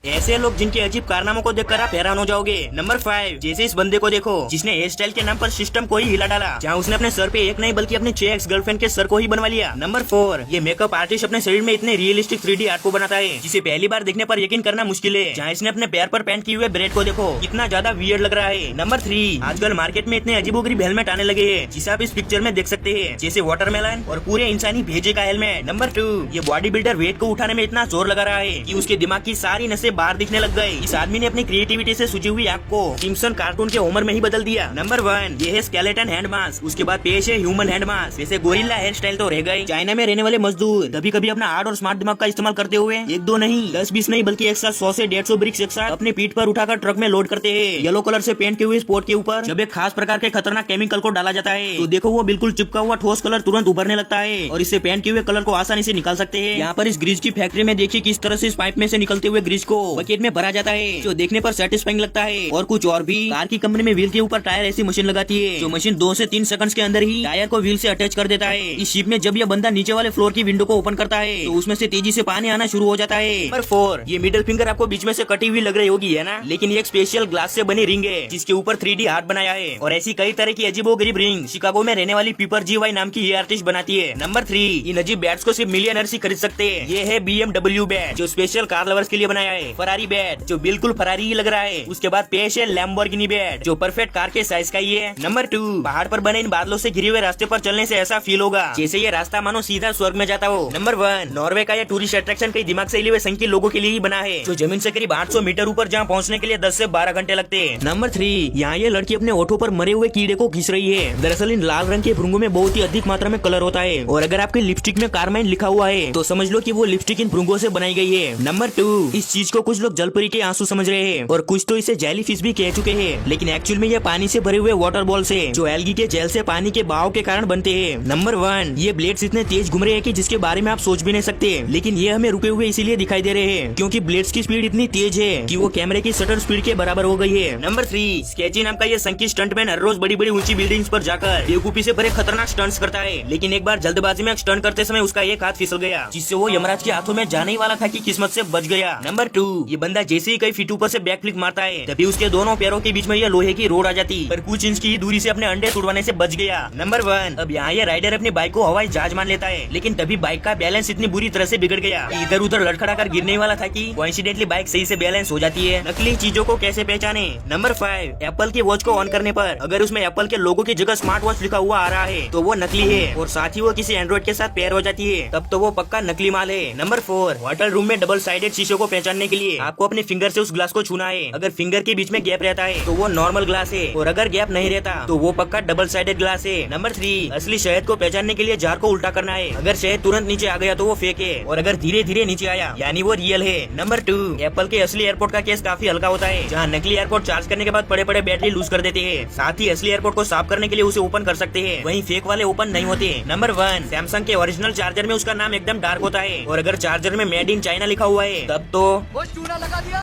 ऐसे लोग जिनके अजीब कारनामों को देखकर आप हैरान हो जाओगे। नंबर 5, जैसे इस बंदे को देखो जिसने हेयर स्टाइल के नाम पर सिस्टम को ही हिला डाला, जहाँ उसने अपने सर पे एक नहीं बल्कि अपने 6 एक्स गर्लफ्रेंड के सर को ही बनवा लिया। नंबर 4, ये मेकअप आर्टिस्ट अपने शरीर में इतने रियलिस्टिक 3D आर्ट को बनाता है जिसे पहली बार देखने पर यकीन करना मुश्किल है। जहाँ इसने अपने पैर पर पेंट किए हुए ब्रेड को देखो कितना ज्यादा वियर्ड लग रहा है। नंबर 3, आजकल मार्केट में इतने अजीबोगरीब हेलमेट आने लगे हैं जिसे आप इस पिक्चर में देख सकते हैं, जैसे वाटरमेलन और पूरे इंसानी भेजे का हेलमेट। नंबर 2, ये बॉडी बिल्डर वेट को उठाने में इतना जोर लगा रहा है कि उसके दिमाग की सारी नसें बाहर दिखने लग गए। इस आदमी ने अपनी क्रिएटिविटी से सूझी हुई आंख को सिम्पसन कार्टून के होमर में ही बदल दिया। नंबर 1, ये है स्केलेटन हैंड मास्क, उसके बाद पेश है ह्यूमन हैंड मास्क। वैसे गोरिल्ला हेयर स्टाइल तो रह गए। चाइना में रहने वाले मजदूर कभी कभी अपना हार्ड और स्मार्ट दिमाग का इस्तेमाल करते हुए 1-2 नहीं 10-20 नहीं बल्कि एक साथ 100 से 150 ब्रिक्स एक साथ अपने पीठ पर उठाकर ट्रक में लोड करते हैं। येलो कलर से पेंट किए हुए स्पॉट के ऊपर जब एक खास प्रकार के खतरनाक केमिकल को डाला जाता है तो देखो वो बिल्कुल चिपका हुआ ठोस कलर तुरंत उभरने लगता है और इससे पेंट किए हुए कलर को आसानी से निकाल सकते हैं। यहाँ पर इस ग्रीस की फैक्ट्री में देखिए किस तरह से इस पाइप में से निकलते हुए ग्रीस को बकेट में भरा जाता है जो देखने पर सेटिस्फाइंग लगता है। और कुछ और भी, कार की कंपनी में व्हील के ऊपर टायर ऐसी मशीन लगाती है जो मशीन 2 से 3 सेकंड्स के अंदर ही टायर को व्हील से अटैच कर देता है। इस शिप में जब यह बंदा नीचे वाले फ्लोर की विंडो को ओपन करता है तो उसमें से तेजी से पानी आना शुरू हो जाता है। नंबर 4, ये मिडिल फिंगर आपको बीच में से कटी हुई लग रही होगी है ना, लेकिन ये एक स्पेशल ग्लास से बनी रिंग है जिसके ऊपर 3D हार्ट बनाया है और ऐसी कई तरह की अजीबोगरीब रिंग शिकागो में रहने वाली पीपर GY नाम की ये आर्टिस्ट बनाती है। नंबर 3, इन अजीब बैट्स को सिर्फ मिलियनर्स ही खरीद सकते हैं। ये है BMW बैट जो स्पेशल कार लवर्स के लिए बनाया है। फरारी बैट जो बिल्कुल फरारी ही लग रहा है। उसके बाद पेश है लैम्बोर्गिनी बैट जो परफेक्ट कार के साइज का ही है। नंबर 2, पहाड़ पर बने इन बादलों से घिरे हुए रास्ते पर चलने से ऐसा फील होगा जैसे ये रास्ता मानो सीधा स्वर्ग में जाता हो। नंबर 1, नॉर्वे का यह टूरिस्ट अट्रैक्शन कई दिमाग से हिले हुए संख्य लोगों के लिए ही बना है जो जमीन से करीब 800 मीटर ऊपर जहाँ पहुँचने के लिए 10 से 12 घंटे लगते हैं। नंबर 3, यहाँ ये लड़की अपने ओठों पर मरे हुए कीड़े को घिस रही है। दरअसल इन लाल रंग के भृंगों में बहुत ही अधिक मात्रा में कलर होता है और अगर आपके लिपस्टिक में कारमाइन लिखा हुआ है तो समझ लो कि वो लिपस्टिक इन भृंगों से बनाई गई है। नंबर 2, इस चीज को कुछ लोग जलपरी के आंसू समझ रहे हैं और कुछ तो इसे जेली फिश भी कह चुके हैं, लेकिन एक्चुअल में ये पानी से भरे हुए वाटर बॉल्स है जो एल्गी के जेल से पानी के बहाव के कारण बनते हैं। नंबर 1, ये ब्लेड्स इतने तेज घूम रहे हैं कि जिसके बारे में आप सोच भी नहीं सकते, लेकिन ये हमें रुके हुए इसीलिए दिखाई दे रहे हैं क्योंकि ब्लेड्स की स्पीड इतनी तेज है कि वो कैमरे की शटर स्पीड के बराबर हो गई है। नंबर 3, स्केची नाम का ये संकी स्टंटमैन हर रोज बड़ी बड़ी ऊंची बिल्डिंग्स पर जाकर बेवकूफी से भरे खतरनाक स्टंट्स करता है, लेकिन एक बार जल्दबाजी में स्टंट करते समय उसका एक हाथ फिसल गया जिससे वो यमराज के हाथों में जाने ही वाला था कि किस्मत से बच गया। नंबर 2, ये बंदा जैसे ही कई फीट ऊपर से बैक फ्लिप मारता है तभी उसके दोनों पैरों के बीच में ये लोहे की रोड आ जाती पर कुछ इंच की दूरी से अपने अंडे तुड़वाने से बच गया। नंबर 1, अब यहाँ ये राइडर अपनी बाइक को हवाई जहाज मान लेता है, लेकिन तभी बाइक का बैलेंस इतनी बुरी तरह से बिगड़ गया इधर उधर लड़खड़ा कर गिरने वाला था कि कोइंसिडेंटली बाइक सही से बैलेंस हो जाती है। नकली चीजों को कैसे पहचाने। नंबर 5, एप्पल की वॉच को ऑन करने पर अगर उसमें एप्पल के लोगो की जगह स्मार्ट वॉच लिखा हुआ आ रहा है तो वो नकली है और साथ ही वो किसी एंड्रॉइड के साथ पेयर हो जाती है तब तो वो पक्का नकली माल है। नंबर 4, होटल रूम में डबल साइडेड शीशों को पहचानने के लिए आपको अपने फिंगर से उस ग्लास को छूना है। अगर फिंगर के बीच में गैप रहता है तो वो नॉर्मल ग्लास है और अगर गैप नहीं रहता तो वो पक्का डबल साइडेड ग्लास है। नंबर 3, असली शहद को पहचानने के लिए जार को उल्टा करना है। अगर शहद तुरंत नीचे आ गया तो वो फेक है और अगर धीरे धीरे नीचे आया यानी वो रियल है। नंबर 2, एप्पल के असली एयरपोर्ट का केस काफी हल्का होता है जहाँ नकली एयरपोर्ट चार्ज करने के बाद बड़े बड़े बैटरी लूज कर देते हैं, साथ ही असली एयरपोर्ट को साफ करने के लिए उसे ओपन कर सकते हैं, वहीं फेक वाले ओपन नहीं होते। नंबर 1, सैमसंग के ओरिजिनल चार्जर में उसका नाम एकदम डार्क होता है और अगर चार्जर में मेड इन चाइना लिखा हुआ है तब तो वो चूना लगा दिया।